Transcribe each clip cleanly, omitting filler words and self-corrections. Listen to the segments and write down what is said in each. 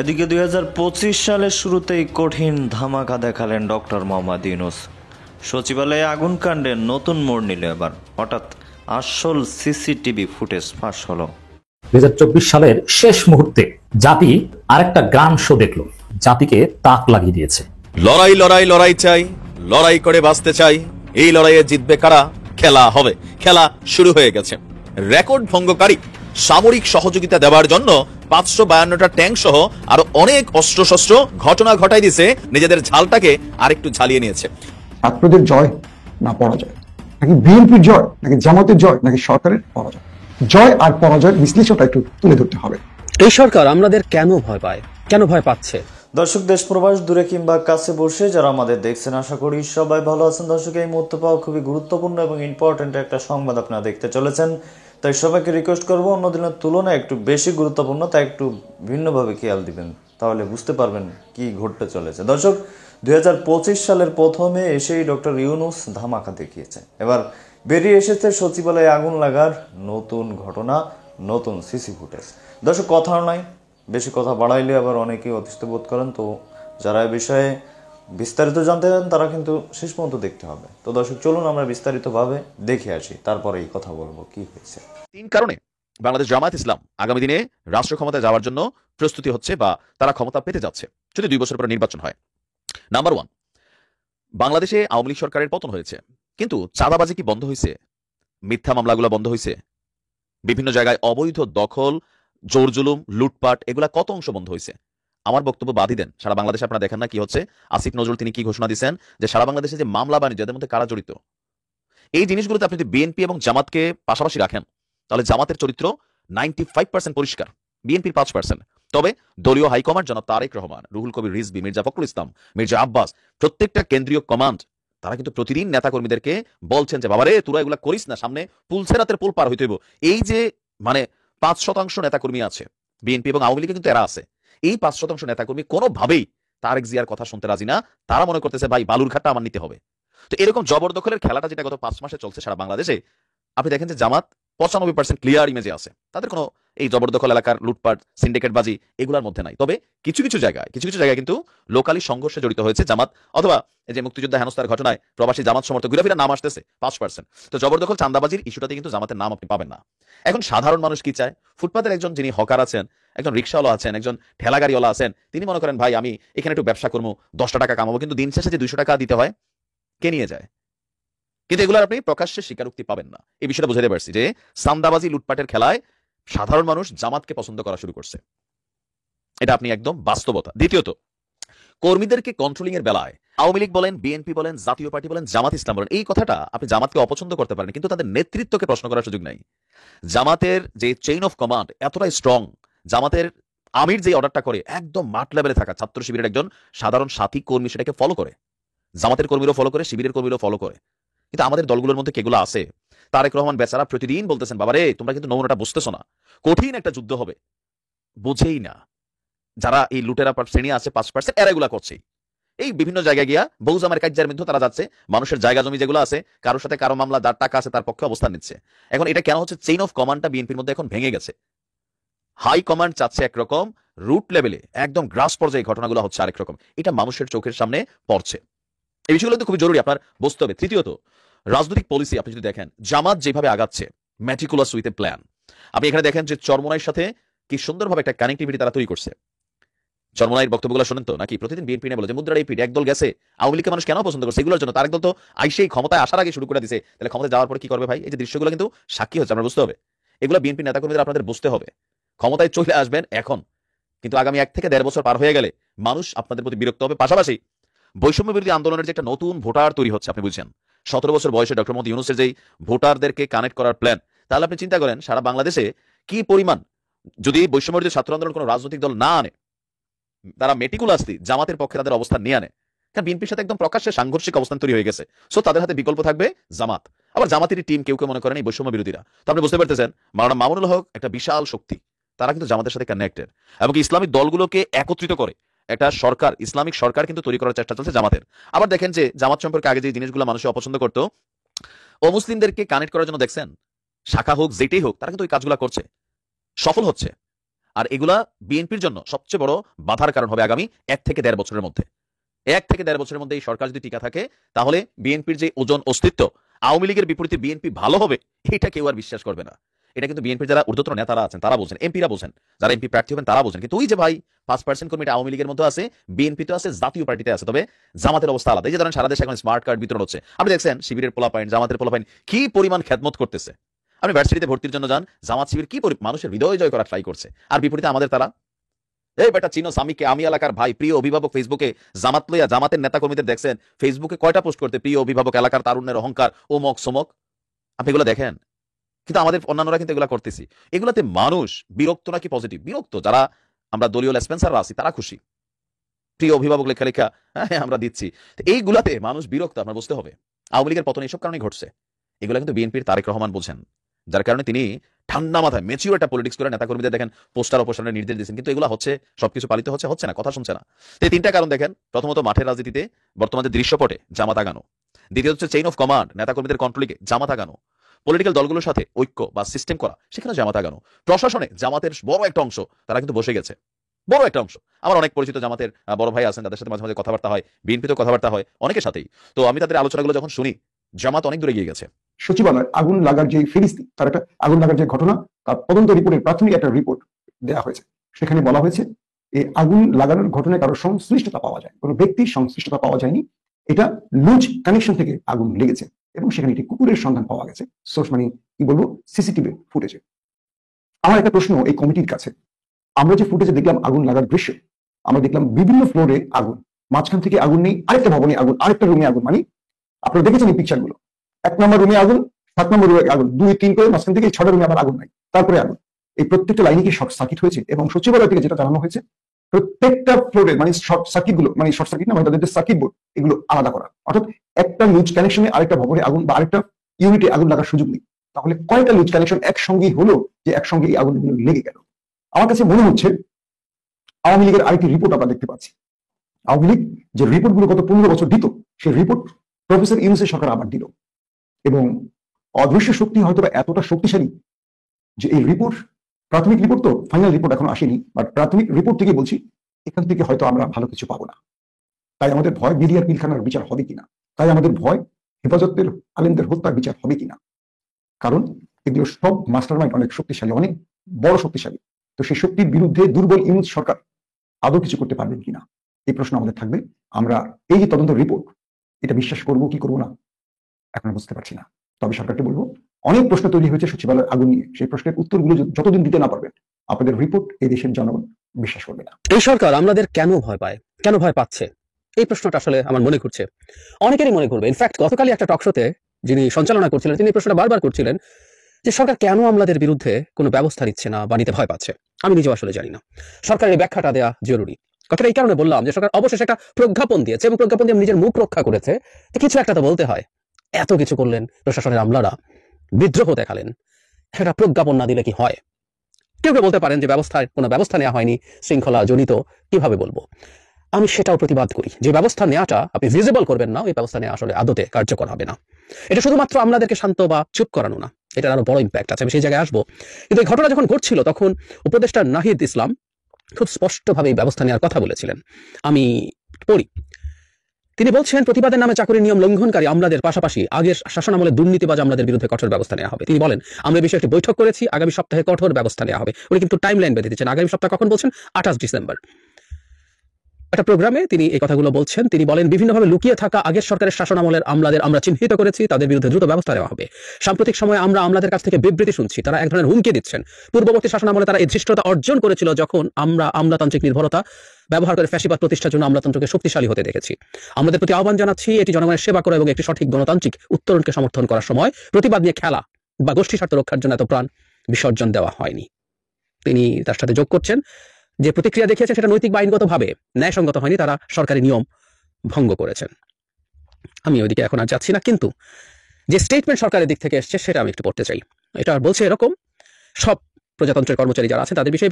এদিকে 2025 সালের শুরুতেই কঠিন ধামাকা দেখালেন ডক্টর মোহাম্মদ ইউনূস। সচিবালয়ে আগুন কাণ্ডে নতুন মোড় নিল এবার। হঠাৎ আসল সিসিটিভি ফুটেজ ফাঁস হলো। 2024 সালের শেষ মুহূর্তে জাতি আরেকটা গান শো দেখলো, জাতিকে তাক লাগিয়ে দিয়েছে। লড়াই লড়াই লড়াই চাই, লড়াই করে বাঁচতে চাই, এই লড়াইয়ে জিতবে কারা, খেলা হবে। খেলা শুরু হয়ে গেছে। রেকর্ড ভঙ্গকারী সামরিক সহযোগিতা দেওয়ার জন্য 552টা ট্যাঙ্ক সহ আরো অনেক অস্ত্রশস্ত্র ঘটনা ঘটাই দিয়েছে, নিজেদের ঝালটাকে আরেকটু ঝালিয়ে নিয়েছে। ছাত্রদের জয় না পরাজয়, নাকি বিএনপির জয়, নাকি জামাতের জয়, নাকি সরকারের পরাজয়? জয় আর পরাজয়ের বিশ্লেষণটা একটু তুলে ধরতে হবে। এই সরকার আমাদের কেন ভয় পায়, কেন ভয় পাচ্ছে? দর্শক, দেশ প্রবাস দূরে কিংবা কাছে বসে যারা আমাদের দেখছেন, আশা করি সবাই ভালো আছেন। দর্শক, এই মুহূর্তে পাওয়া খুবই গুরুত্বপূর্ণ এবং ইম্পর্টেন্ট একটা সংবাদ আপনারা দেখতে চলেছেন, তাই সবাইকে রিকোয়েস্ট করবো অন্য দিনের তুলনায় একটু বেশি গুরুত্বপূর্ণ, তাই একটু ভিন্নভাবে খেয়াল দিবেন, তাহলে বুঝতে পারবেন কি ঘটতে চলেছে। দর্শক, 2025 সালের প্রথমে এসেই ডক্টর ইউনূস ধামাকা দেখিয়েছে। এবার বেরিয়ে এসেছে সচিবালয়ে আগুন লাগার নতুন ঘটনা, নতুন সিসি ফুটেজ। দর্শক, কথা নয়, বেশি কথা বাড়াইলে আবার অনেকেই অতিষ্ঠ বোধ করেন, তো যারা এই বিষয়ে বিস্তারিত জানতে চান তারা কিন্তু শেষ পর্যন্ত দেখতে হবে। তো দর্শক, চলুন আমরা বিস্তারিতভাবে দেখে আসি, তারপরে এই কথা বলবো কি হয়েছে। 3 কারণে বাংলাদেশ জামায়াত ইসলাম আগামী দিনে রাষ্ট্র ক্ষমতায় যাওয়ার জন্য প্রস্তুতি হচ্ছে বা তারা ক্ষমতা পেতে যাচ্ছে যদি 2 বছর পরে নির্বাচন হয়। নাম্বার 1, বাংলাদেশে আওয়ামী লীগ সরকারের পতন হয়েছে, কিন্তু চাঁদাবাজি কি বন্ধ হয়েছে? মিথ্যা মামলাগুলো বন্ধ হয়েছে? বিভিন্ন জায়গায় অবৈধ দখল, জোর জুলুম, লুটপাট, এগুলা কত অংশ বন্ধ হয়েছে? আমার বক্তব্য বাদই দেন, সারা বাংলাদেশে আপনারা দেখেন না কি হচ্ছে? আসিফ নজরুল তিনি কি ঘোষণা দিচ্ছেন যে সারা বাংলাদেশে যে মামলা বাণিজ্য এদের মধ্যে কারা জড়িত, এই জিনিসগুলোতে আপনি যদি বিএনপি এবং জামাতকে পাশাপাশি রাখেন তাহলে জামাতের চরিত্র 95% পরিষ্কার, বিএনপির 5%। তবে দলীয় হাইকমান্ড জনাব তারেক রহমান, রুহুল কবির রিজভী, মির্জা ফখরুল ইসলাম, মির্জা আব্বাস, প্রত্যেকটা কেন্দ্রীয় কমান্ড তারা কিন্তু প্রতিদিন নেতাকর্মীদেরকে বলছেন যে বাবারে তোরা এগুলা করিস না, সামনে পুলসেরাতের পুল পার হইতে হইব। এই যে মানে 5% নেতাকর্মী আছে বিএনপি এবং আওয়ামী লীগে, কিন্তু এরা আছে। এই 5% নেতাকর্মী কোনোভাবেই তারেক জিয়ার কথা শুনতে রাজি না। তারা মনে করতেছে ভাই বালুরঘাটটা আমার নিতে হবে। তো এরকম জবরদখলের খেলাটা যেটা গত 5 মাসে চলছে সারা বাংলাদেশে, আপনি দেখেন যে জামাত 95% ক্লিয়ার ইমেজে আছে, তাদের কোনো এই জবরদখল এলাকার লুটপাট, সিন্ডিকেটবাজি এগুলোর মধ্যে নাই। তবে কিছু কিছু জায়গায় কিন্তু লোকালি সংঘর্ষে জড়িত হয়েছে জামাত, অথবা এই যে মুক্তিযোদ্ধা হেনস্থার ঘটনায় প্রবাসী জামাত সমর্থক ঘুরে ফিরে নাম আসতেছে 5%। তো জবরদখল, চাঁদাবাজির ইস্যুটাতে কিন্তু জামাতের নাম আপনি পাবেন না। এখন সাধারণ মানুষ কি চায়? ফুটপাতের একজন যিনি হকার আছেন, একজন রিক্সাওয়ালা আছেন, একজন ঠেলাগাড়িওয়ালা আছেন, তিনি মনে করেন ভাই আমি এখানে একটু ব্যবসা করবো, 10টা টাকা কামাবো, কিন্তু দিন শেষে যে 200 টাকা দিতে হয় কে নিয়ে যায়? কিন্তু এগুলোর আপনি প্রকাশ্যে স্বীকারোক্তি পাবেন না। এই বিষয়টা বুঝাতে পারছি যে সান্দাবাজি লুটপাটের খেলায় সাধারণ মানুষ জামাতকে পছন্দ করা শুরু করছে, এটা আপনি একদম বাস্তবতা। দ্বিতীয়ত, কর্মীদেরকে কন্ট্রোলিং এর বেলায় আওয়ামী লীগ বলেন, বিএনপি বলেন, জাতীয় পার্টি বলেন, জামাত ইসলাম বলেন, এই কথাটা আপনি জামাতকে অপছন্দ করতে পারেন, কিন্তু তাদের নেতৃত্বকে প্রশ্ন করার সুযোগ নাই। জামাতের যে চেইন অফ কমান্ড এতটাই স্ট্রং, জামাতের আমির যে অর্ডারটা করে একদম মাঠ লেভেলে থাকা ছাত্র শিবিরের একজন সাধারণ সাথী কর্মী সেটাকে ফলো করে, জামাতের কর্মীরাও ফলো করে, শিবিরের কর্মীরাও ফলো করে। কিন্তু আমাদের দলগুলোর মধ্যে কেগুলো আছে? তারেক রহমান বেচারা প্রতিদিন বলতেছেন বাবারে তোমরা কিন্তু নমুনাটা বুঝতেছো না, কঠিন একটা যুদ্ধ হবে, বুঝেই না। যারা এই লুটেরা শ্রেণী আছে 5%, এরা এগুলা করছেই। এই বিভিন্ন জায়গায় গিয়া বৌজামের কার্যের মধ্যে তারা যাচ্ছে, মানুষের জায়গা জমি যেগুলো আছে, কারোর সাথে কারো মামলা, যার টাকা আছে তার পক্ষে অবস্থান নিচ্ছে। এখন এটা কেন হচ্ছে? চেইন অফ কমান্ডটা বিএনপির মধ্যে এখন ভেঙে গেছে। হাই কমান্ড চাচ্ছে একরকম, রুট লেভেলে একদম গ্রাস পর্যায়ে ঘটনাগুলো হচ্ছে আরেক রকম। এটা মানুষের চোখের সামনে পড়ছে। এই বিষয়গুলো কিন্তু খুবই জরুরি আপনার বুঝতে হবে। তৃতীয়ত, রাজনৈতিক পলিসি আপনি যদি দেখেন, জামাত যেভাবে আগাচ্ছে ম্যাটিকুলাস উইথ এ প্ল্যান, আপনি এখানে দেখেন যে চরমোনাইয়ের সাথে কি সুন্দরভাবে একটা কানেক্টিভিটি তারা তৈরি করছে। চরমোনাইয়ের বক্তব্যগুলো শোনেন তো নাকি? প্রতিদিন বিএনপি নিয়ে বলে যে মুদ্রার এই পিঠ একদল গেছে, আওয়ামী লীগকে মানুষ কেন পছন্দ করছে? এগুলোর জন্য। তার একদল তো আইসেই ক্ষমতায় আসার আগে শুরু করে দিছে, তাহলে ক্ষমতায় যাওয়ার পরে কি করবে ভাই? এই যে দৃশ্যগুলো কিন্তু সাক্ষী হচ্ছে, আমরা বুঝতে হবে। এগুলো বিএনপি নেতাকর্মীদের আপনাদের বুঝতে হবে। ক্ষমতায় চলে আসবেন এখন, কিন্তু আগামী 1 থেকে 1.5 বছর পার হয়ে গেলে মানুষ আপনাদের প্রতি বিরক্ত হবে। পাশাপাশি বৈষম্য বিরোধী আন্দোলনের যে একটা নতুন ভোটার তৈরি হচ্ছে, আপনি বুঝছেন 17 বছর বয়সে ডক্টর মোহাম্মদ ইউনূসের যেই ভোটারদেরকে কানেক্ট করার প্ল্যান, তাহলে আপনি চিন্তা করেন সারা বাংলাদেশে কি পরিমাণ, যদি বৈষম্য বিরোধী ছাত্র আন্দোলন কোনো রাজনৈতিক দল না আনে, তারা মেটিকুলাসলি জামাতের পক্ষে তাদের অবস্থান নিয়ে আনে, কারণ বিএনপির সাথে একদম প্রকাশ্যে সাংঘর্ষিক অবস্থান তৈরি হয়ে গেছে। সো তাদের হাতে বিকল্প থাকবে জামাত। আবার জামাতেরই টিম কেউ কেউ মনে করেন এই বৈষম্য বিরোধীরা। তো আপনি বুঝতে পারতেছেন মাওলানা মামুনুল হক একটা বিশাল শক্তি, তারা কিন্তু জামাতের সাথে কানেক্টেড, এবং ইসলামিক দলগুলোকে একত্রিত করে একটা সরকার, ইসলামিক সরকার কিন্তু তৈরি করার চেষ্টা চলছে জামাতের। আবার দেখেন যে জামাত সম্পর্কে আগে যে জিনিসগুলো মানুষ অপছন্দ করতো, অমুসলিমদেরকে কানেক্ট করার জন্য দেখছেন শাখা হোক যেটাই হোক, তারা কিন্তু ওই কাজগুলো করছে, সফল হচ্ছে। আর এগুলা বিএনপির জন্য সবচেয়ে বড় বাধার কারণ হবে আগামী 1 থেকে 1.5 বছরের মধ্যে। 1 থেকে 1.5 বছরের মধ্যে এই সরকার যদি টিকা থাকে, তাহলে বিএনপির যে ওজন অস্তিত্ব, আওয়ামী লীগের বিপরীতে বিএনপি ভালো হবে, এটা কেউ আর বিশ্বাস করবে না। এটা কিন্তু বিএনপির যারা ঊর্ধ্বতন নেতারা আছেন তারা বোঝেন, এমপিরা বোঝেন, যারা এমপি প্রার্থী হবেন তারা বোঝেন। কিন্তু ওই যে ভাই 5% কর্মীটা আওয়ামী লীগের মধ্যে আছে, বিএনপি তো আছে, জাতীয় পার্টিতে আছে, তবে জামাতের অবস্থা আলাদা। এই যে ধরেন সারা দেশে এখন স্মার্ট কার্ড বিতরণ হচ্ছে, আপনি দেখছেন শিবিরের পোলাপাইন, জামাতের পোলাপাইন কি পরিমাণ খেদমত করতেছে। আপনি ভার্সিটিতে ভর্তির জন্য যান, জামাত শিবির কি মানুষের হৃদয় জয় করার ট্রাই করছে, আর বিপরীতে আমাদের তারা এই বেটা চিনো সামিকে, আমি এলাকার ভাই, প্রিয় অভিভাবক, ফেসবুকে জামাত লইয়া জামাতের নেতা কর্মীদের দেখছেন ফেসবুকে কয়টা পোস্ট করতে, প্রিয় অভিভাবক, এলাকার তারুণ্যের অহংকার, ও মক সমক, আপনি এগুলো দেখেন। কিন্তু আমাদের অন্যান্যরা কিন্তু এগুলো করতেছি। এগুলাতে মানুষ বিরক্ত নাকি পজিটিভ? বিরক্ত। যারা আমরা দলীয় লেসপেন্সাররা আছি তারা খুশি, প্রিয় অভিভাবক লেখা লেখা হ্যাঁ আমরা দিচ্ছি। এইগুলাতে মানুষ বিরক্ত, আপনার বুঝতে হবে। আওয়ামী লীগের পতন এইসব কারণে ঘটছে। এগুলো কিন্তু বিএনপির তারেক রহমান বোঝেন, যার কারণে তিনি ঠান্ডা মাথায় ম্যাচিউর একটা পলিটিক্স করে নেতাকর্মীদের দেখেন পোস্টার অপসারণের নির্দেশ দিচ্ছেন, কিন্তু এগুলো হচ্ছে, সবকিছু পালিত হচ্ছে না, কথা শুনছে না। তো এই 3টা কারণ দেখেন। প্রথমত মাঠের রাজনীতিতে বর্তমানে দৃশ্যপটে জামাত আগানো, দ্বিতীয়ত হচ্ছে চেইন অফ কমান্ড, নেতাকর্মীদের কন্ট্রোলিংয়ে জামাত আগানো, পলিটিক্যাল দলগুলোর সাথে ঐক্য বা সিস্টেম করা, সেখানে জামাত আগানো, প্রশাসনে জামাতের বড় একটা অংশ তারা কিন্তু বসে গেছে, বড় একটা অংশ। আমার অনেক পরিচিত জামাতের বড় ভাই আছেন, তাদের সাথে মাঝে মাঝে কথাবার্তা হয়, বিএনপিতে কথাবার্তা হয়, অনেকের সাথেই। তো আমি তাদের আলোচনাগুলো যখন শুনি, জামাত অনেক দূরে গিয়ে গেছে। সচিবালয় আগুন লাগার যে ফিরিস্তি, তার একটা আগুন লাগার যে ঘটনা, তার তদন্ত রিপোর্টের প্রাথমিক একটা রিপোর্ট দেওয়া হয়েছে। সেখানে বলা হয়েছে এই আগুন লাগানোর ঘটনায় কারো সংশ্লিষ্টতা পাওয়া যায়, কোনো ব্যক্তির সংশ্লিষ্টতা পাওয়া যায়নি। এটা লুজ কানেকশন থেকে আগুন লেগেছে এবং সেখানে একটি কুকুরের সন্ধান পাওয়া গেছে, সোর্স মানে কি বলবো, সিসিটিভি ফুটেজে। আমার একটা প্রশ্ন এই কমিটির কাছে, আমরা যে ফুটেজে দেখলাম আগুন লাগার দৃশ্য, আমরা দেখলাম বিভিন্ন ফ্লোরে আগুন, মাঝখান থেকে আগুন নেই, আরেকটা ভবনে আগুন, আরেকটা রুমে আগুন, মানে আপনারা দেখেছেন এই পিকচার গুলো, 1 নম্বর রুমে আগুন, 7 নম্বর রুমে আগুন, 2, 3 করে মাঝখান থেকে 6টা রুমে আবার আগুন নাই, তারপরে আগুন। এই প্রত্যেকটা লাইনে কি শর্ট সার্কিট হয়েছে? এবং সচিবালয় থেকে যেটা জানানো হয়েছে, প্রত্যেকটা ফ্লোরে মানে শর্ট সার্কিট গুলো, মানে শর্ট সার্কিট না, মানে তাদের সার্কিট বোর্ড, এগুলো আলাদা করা, অর্থাৎ একটা লুজ কানেকশনে আরেকটা ভবনে আগুন বা আরেকটা ইউনিটে আগুন লাগার সুযোগ নেই। তাহলে কয়টা লুজ কানেকশন একসঙ্গেই হলো যে একসঙ্গে এই আগুনগুলো লেগে গেল? আমার কাছে মনে হচ্ছে আওয়ামী লীগের আরেকটি রিপোর্ট আমরা দেখতে পাচ্ছি। আওয়ামী লীগ যে রিপোর্ট গুলো গত 15 বছর দিত, সেই রিপোর্ট প্রফেসর ইউনূসের সরকার আবার দিল। এবং অদৃশ্য শক্তি হয়তো এতটা শক্তিশালী যে এই রিপোর্ট, প্রাথমিক রিপোর্ট তো ফাইনাল রিপোর্ট এখন আসেনি, বাট প্রাথমিক রিপোর্ট থেকে বলছি এখান থেকে হয়তো আমরা ভালো কিছু পাবো না। তাই আমাদের ভয় মিডিয়ার পিলখানার বিচার হবে কিনা, তাই আমাদের ভয় হেফাজতের আলেমদের হত্যার বিচার হবে কিনা। কারণ এগুলো সব মাস্টারমাইন্ড অনেক শক্তিশালী, অনেক বড় শক্তিশালী। তো সেই শক্তির বিরুদ্ধে দুর্বল ইউনূস সরকার আদৌ কিছু করতে পারবেন কিনা, এই প্রশ্ন আমাদের থাকবে। আমরা এই যে তদন্ত রিপোর্ট, এটা বিশ্বাস করবো কি করবো না এখন বুঝতে পারছি না। তবে সরকারকে বলবো, অনেক প্রশ্ন তৈরি হয়েছে সচিবালয়ের আগুন নিয়ে, সেই প্রশ্নের উত্তরগুলো যতদিন দিতে না পারবেন, আপনাদের রিপোর্ট এই দেশের জনগণ বিশ্বাস করবে না। এই সরকার আমাদের কেন ভয় পায়, কেন ভয় পাচ্ছে, এই প্রশ্নটা আসলে আমার মনে ঘুরছে, অনেকেরই মনে ঘুরবে। ইনফ্যাক্ট গতকালই একটা টক শোতে যিনি সঞ্চালনা করছিলেন তিনি এই প্রশ্নটা বারবার করছিলেন যে সরকার কেন আমলাদের বিরুদ্ধে কোনো ব্যবস্থা নিচ্ছে না বা নিতে ভয় পাচ্ছে। আমি নিজেও আসলে জানি না, সরকারের এই ব্যাখ্যাটা দেওয়া জরুরি। কথাটা এই কারণে বললাম যে সরকার অবশেষে একটা প্রজ্ঞাপন দিয়েছে এবং প্রজ্ঞাপন দিয়ে নিজের মুখ রক্ষা করেছে, কিছু একটা তো বলতে হয়। এত কিছু করলেন প্রশাসনের আমলারা, বিদ্রোহ দেখালেন, সেটা প্রজ্ঞাপন না দিলে কি হয়? কেউ কেউ বলতে পারেন যে কোনো ব্যবস্থা নেওয়া হয়নি, শৃঙ্খলা জনিত, কিভাবে বলবো? আমি সেটাও প্রতিবাদ করি। যে ব্যবস্থা নেওয়াটা আপনি ভিজিবল করবেন না, ওই ব্যবস্থা নেওয়া আসলে আদতে কার্যকর হবে না। এটা শুধুমাত্র আমলাদেরকে শান্ত বা চুপ করানো না, এটার আরো বড় ইম্প্যাক্ট আছে, আমি সেই জায়গায় আসবো। কিন্তু এই ঘটনা যখন ঘটছিল তখন উপদেষ্টা নাহিদ ইসলাম খুব স্পষ্টভাবে এই ব্যবস্থা নেওয়ার কথা বলেছিলেন। আমি পড়ি, তিনি বলছেন প্রতিবাদের নামে চাকরির নিয়ম লঙ্ঘনকারী আমলাদের পাশাপাশি আগের শাসনামলে দুর্নীতিবাজ আমলাদের বিরুদ্ধে কঠোর ব্যবস্থা নেওয়া হবে। তিনি বলেন, আমরা এই বিষয়ে একটি বৈঠক করেছি, আগামী সপ্তাহে কঠোর ব্যবস্থা নেওয়া হবে। উনি কিন্তু টাইম লাইন বেঁধে দিচ্ছেন, আগামী সপ্তাহ কখন বলছেন? 28 ডিসেম্বর। একটা প্রোগ্রামে তিনি এই কথাগুলো বলছেন। তিনি বলেন, বিভিন্নভাবে লুকিয়ে থাকা আগের সরকারের শাসনামলের আমলাদের আমরা চিহ্নিত করেছি, তাদের বিরুদ্ধে দ্রুত ব্যবস্থা নেওয়া হবে। সাম্প্রতিক সময়ে আমরা আমলাদের কাছ থেকে বিবৃতি শুনছি, তারা এক ধরনের হুমকি দিচ্ছেন। পূর্ববর্তী শাসনামলে তারা এই ধৃষ্টতা অর্জন করেছিল যখন আমরা আমলাতান্ত্রিক নির্ভরতা ব্যবহার করে ফ্যাসিবাদ প্রতিষ্ঠার জন্য আমলাতন্ত্রকে শক্তিশালী হতে দেখেছি। আমাদের প্রতি আহ্বান জানাচ্ছি, এটি জনগণের সেবা করা এবং একটি সঠিক গণতান্ত্রিক উত্তরণকে সমর্থন করার সময় প্রতিবাদ নিয়ে খেলা বা গোষ্ঠী স্বার্থ রক্ষার জন্য এত প্রাণ বিসর্জন দেওয়া হয়নি। তিনি তার সাথে যোগ করছেন, যে প্রতিক্রিয়া দেখিয়েছে সেটা নৈতিক বা আইনগতভাবে ন্যায়সঙ্গত হয়নি, তারা সরকারি নিয়ম ভঙ্গ করেছেন। আমি ওইদিকে এখন আর যাচ্ছি না, কিন্তু যে স্টেটমেন্ট সরকারের দিক থেকে এসছে সেটা আমি একটু পড়তে চাই। এটা বলছে এরকম, সব প্রজাতন্ত্রের কর্মচারী যারা আছে তাদের বিষয়ে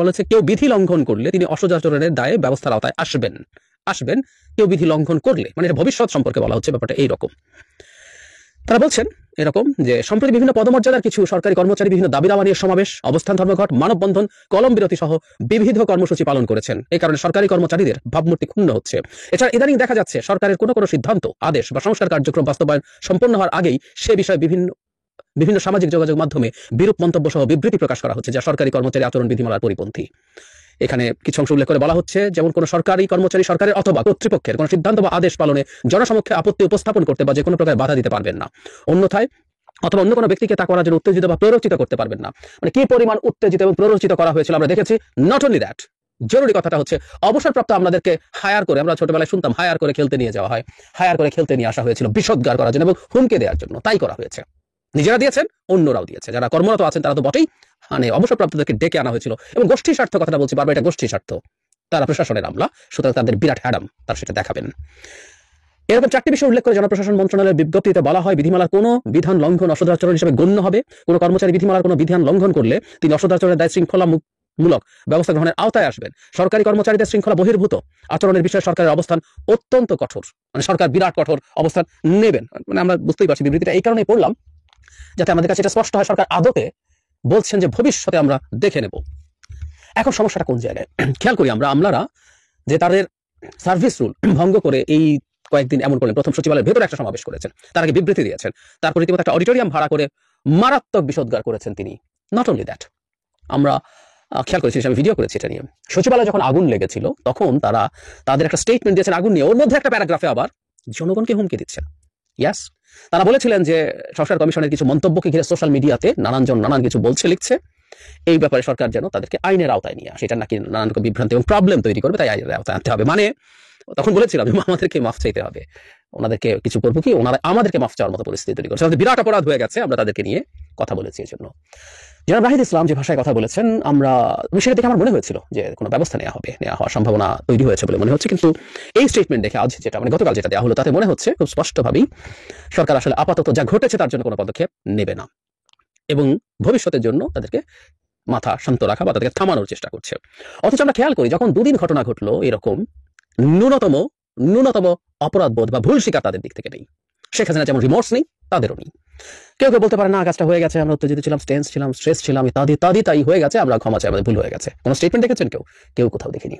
বলেছে, কেউ বিধি লঙ্ঘন করলে তিনি অসদাচরণের দায়ে ব্যবস্থার আওতায় আসবেন। কেউ বিধি লঙ্ঘন করলে, মানে এটা ভবিষ্যৎ সম্পর্কে বলা হচ্ছে, ব্যাপারটা এইরকম। তারা বলছেন এরকম যে সম্প্রতি বিভিন্ন পদমর্যাদার কিছু সরকারি কর্মচারী বিভিন্ন দাবি দাওয়া নিয়ে সমাবেশ, অবস্থান ধর্মঘট, মানববন্ধন, কলম বিরতি সহ বিবিধ কর্মসূচি পালন করেছেন। এই কারণে সরকারি কর্মচারীদের ভাবমূর্তি ক্ষুণ্ণ হচ্ছে। এছাড়া ইদানিং দেখা যাচ্ছে সরকারের কোনো সিদ্ধান্ত, আদেশ বা সংস্কার কার্যক্রম বাস্তবায়ন সম্পন্ন হওয়ার আগেই সে বিষয়ে বিভিন্ন সামাজিক যোগাযোগ মাধ্যমে বিরূপ মন্তব্য সহ বিবৃতি প্রকাশ করা হচ্ছে, যা সরকারি কর্মচারী আচরণ বিধিমালার পরিপন্থী। এখানে কিছু অংশ উল্লেখ করে বলা হচ্ছে, যেমন কোনো সরকারি কর্মচারী সরকারের অথবা কর্তৃপক্ষের কোনো সিদ্ধান্ত বা আদেশ পালনে জনসমক্ষে আপত্তি উপস্থাপন করতে বা যে কোনো প্রকার বাধা দিতে পারবেন না। অন্যথায় অথবা অন্য কোনো ব্যক্তিকে তা করার জন্য উত্তেজিত বা প্ররোচিত করতে পারবেন না। মানে কি পরিমাণ উত্তেজিত এবং প্ররোচিত করা হয়েছিল আমরা দেখেছি। নট অনলি দ্যাট, জরুরি কথাটা হচ্ছে অবসরপ্রাপ্ত আমাদেরকে হায়ার করে, আমরা ছোটবেলায় শুনতাম হায়ার করে খেলতে নিয়ে যাওয়া হয়, হায়ার করে খেলতে নিয়ে আসা হয়েছিল বিষোদ্গার করার জন্য এবং হুমকি দেওয়ার জন্য। তাই করা হয়েছে, নিজেরা দিয়েছেন, অন্যরাও দিয়েছে। যারা কর্মরত আছেন তারা তো বটেই, মানে অবসরপ্রাপ্তদেরকে ডেকে আনা হয়েছিল এবং গোষ্ঠী স্বার্থ কথাটা বলছি বারবার, এটা গোষ্ঠী স্বার্থ। তারা প্রশাসনের আমলা, সুতরাং তাদের বিরাট হ্যাডাম, তারা সেটা দেখাবেন। এরকম 4টি বিষয় উল্লেখ করে জনপ্রশাসন মন্ত্রণালয়ের বিজ্ঞপ্তিতে বলা হয়, বিধিমালার কোনো বিধান লঙ্ঘন অসদাচরণ হিসেবে গণ্য হবে। কোনো কর্মচারী বিধিমালার কোনো বিধান লঙ্ঘন করলে তিনি অসদাচরণের দায় শৃঙ্খলামূলক ব্যবস্থা গ্রহণের আওতায় আসবেন। সরকারি কর্মচারীদের শৃঙ্খলা বহির্ভূত আচরণের বিষয়ে সরকারের অবস্থান অত্যন্ত কঠোর, মানে সরকার বিরাট কঠোর অবস্থান নেবেন। মানে আমরা বুঝতেই পারছি বিবৃতিটা এই কারণেই পড়লাম যাতে আমাদের কাছে এটা স্পষ্ট হয় সরকার আদতে বলছেন যে ভবিষ্যতে আমরা দেখে নেব। এখন সমস্যাটা কোন জায়গায় খেয়াল করি আমলারা যে তাদের সার্ভিস রুল ভঙ্গ করে এই কয়েকদিন এমন করলেন। প্রথম সচিবালয়ের ভেতরে একটা সমাবেশ করেছেন, তার আগে বিবৃতি দিয়েছেন, তারপর রীতিমতো একটা অডিটোরিয়াম ভাড়া করে মারাত্মক বিষোদ্গার করেছেন তিনি। নট অনলি দ্যাট, আমরা খেয়াল করেছি, আমি ভিডিও করেছি এটা নিয়ে। সচিবালয়ে যখন আগুন লেগেছিল তখন তারা তাদের একটা স্টেটমেন্ট দিয়েছেন আগুন নিয়ে, ওর মধ্যে একটা প্যারাগ্রাফে আবার জনগণকে হুমকি দিচ্ছেন। ইয়াস, তারা বলেছিলেন যে সংস্কার কমিশনের কিছু মন্তব্যকে ঘিরে সোশ্যাল মিডিয়াতে নানানজন নানান কিছু বলছে, লিখছে, এই ব্যাপারে সরকার যেন তাদেরকে আইনের আওতায় নিয়ে আসে। এটা নাকি নানান বিভ্রান্তি এবং প্রবলেম তৈরি করবে, তাই আইনের আওতায় আনতে হবে। মানে তখন বলেছিলাম আমাদেরকে মাফ চাইতে হবে, ওনাদেরকে কিছু করবো কি, ওনারা আমাদেরকে মাফ চাওয়ার মতো পরিস্থিতি তৈরি করছে। বিরাট অপরাধ হয়ে গেছে, আমরা তাদেরকে নিয়ে কথা বলেছি। এই জন্য জনাব নাহিদ ইসলাম যে ভাষায় কথা বলেছেন, সেটা দেখে আমার মনে হয়েছিল যে কোনো ব্যবস্থা নেওয়া হওয়ার সম্ভাবনা তৈরি হয়েছে বলে মনে হচ্ছে। কিন্তু এই স্টেটমেন্ট দেখে আজ যেটা, মানে গতকাল যেটা দেওয়া হলো, তাতে মনে হচ্ছে খুব স্পষ্টভাবেই সরকার আসলে আপাতত যা ঘটেছে তার জন্য কোনো পদক্ষেপ নেবে না এবং ভবিষ্যতের জন্য তাদেরকে মাথা শান্ত রাখা বা তাদেরকে থামানোর চেষ্টা করছে। অথচ আমরা খেয়াল করি যখন দুদিন ঘটনা ঘটলো, এরকম ন্যূনতম অপরাধ বোধ বা ভুল স্বীকার তাদের দিক থেকে নেই। শেখ হাসিনা যেমন রিমোর্স নেই, তাদেরও নেই। কেউ বলতে পারে না কাজটা হয়ে গেছে, আমরা উত্তেজিত ছিলাম, টেন্স ছিলাম, স্ট্রেস ছিলাম, ইত্যাদি তাই হয়ে গেছে, আমরা ক্ষমা চাই, আমাদের ভুল হয়ে গেছে। কোনো স্টেটমেন্ট দেখেছেন কেউ কোথাও দেখিনি।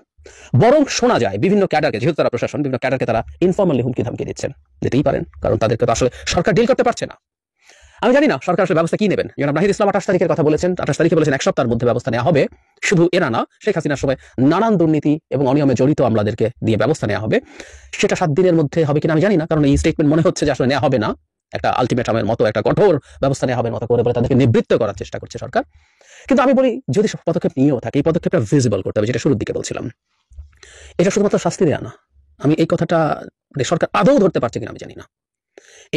বরং শোনা যায় বিভিন্ন ক্যাডারকে, যেহেতু তারা প্রশাসন, বিভিন্ন ক্যাডারকে তারা ইনফর্মালি হুমকি ধামকি দিচ্ছেন। যেতেই পারেন, কারণ তাদেরকে তো আসলে সরকার ডিল করতে পারছে না। আমি জানি না সরকার আসলে ব্যবস্থা কি নেবেন। জনাব নাহিদ ইসলাম 28 তারিখের কথা বলেছেন, 28 তারিখে বলেছেন 1 সপ্তাহের মধ্যে ব্যবস্থা নেওয়া হবে। শুধু এরা না, শেখ হাসিনার সময় নানান দুর্নীতি এবং অনিয়মে জড়িত আমলাদেরকে দিয়ে ব্যবস্থা নেওয়া হবে। সেটা 7 দিনের মধ্যে হবে কিনা আমি জানি না, কারণ এই স্টেটমেন্ট মনে হচ্ছে যে আসলে নেওয়া হবে না। একটা আলটিমেটামের মতো, একটা কঠোর ব্যবস্থা নেওয়া হবে মতো করে বলে তাদেরকে নিবৃত্ত করার চেষ্টা করছে সরকার। কিন্তু আমি বলি, যদি পদক্ষেপ নিয়েও থাকে, এই পদক্ষেপটা ভিজিবল করতে হবে, যেটা শুরুর দিকে বলছিলাম। এটা শুধুমাত্র শাস্তি দেয়া না। আমি এই কথাটা সরকার আদৌ ধরতে পারছে কিনা আমি জানি না।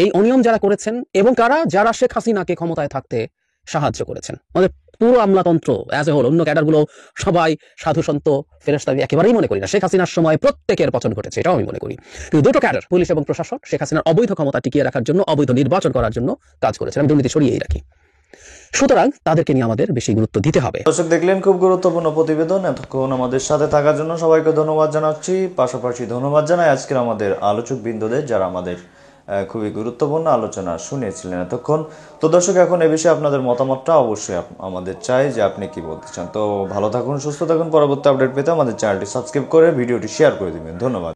এই অনিয়ম যারা করেছেন এবং যারা শেখ হাসিনাকে ক্ষমতায় থাকতে সাহায্য করেছেন, আমাদের পুরো আমলাতন্ত্র অ্যাজ এ হোল, অন্য ক্যাডারগুলো সবাই সাধু সন্ত ফেরেশতা, আমি একেবারেই মনে করি না। শেখ হাসিনার সময় প্রত্যেকের পতন ঘটেছে, এটাও আমি মনে করি। কিন্তু দুটো ক্যাডার, পুলিশ এবং প্রশাসন, শেখ হাসিনার অবৈধ ক্ষমতা টিকিয়ে রাখার জন্য, অবৈধ নির্বাচন করার জন্য কাজ করেছেন। আমি দুর্নীতি সরিয়েই রাখি। সুতরাং তাদেরকে নিয়ে আমাদের বেশি গুরুত্ব দিতে হবে। দর্শক দেখলেন খুব গুরুত্বপূর্ণ প্রতিবেদন। এতক্ষণ আমাদের সাথে থাকার জন্য সবাইকে ধন্যবাদ জানাচ্ছি। পাশাপাশি ধন্যবাদ জানাই আজকের আমাদের আলোচক বৃন্দদের, যারা আমাদের খুবই গুরুত্বপূর্ণ আলোচনা শুনেছিলেন এতক্ষণ। তো দর্শক, এখন এ বিষয়ে আপনাদের মতামতটা অবশ্যই আমাদের চাই যে আপনি কি বলতে চান। তো ভালো থাকুন, সুস্থ থাকুন। পরবর্তী আপডেট পেতে আমাদের চ্যানেলটি সাবস্ক্রাইব করে ভিডিওটি শেয়ার করে দিবেন। ধন্যবাদ।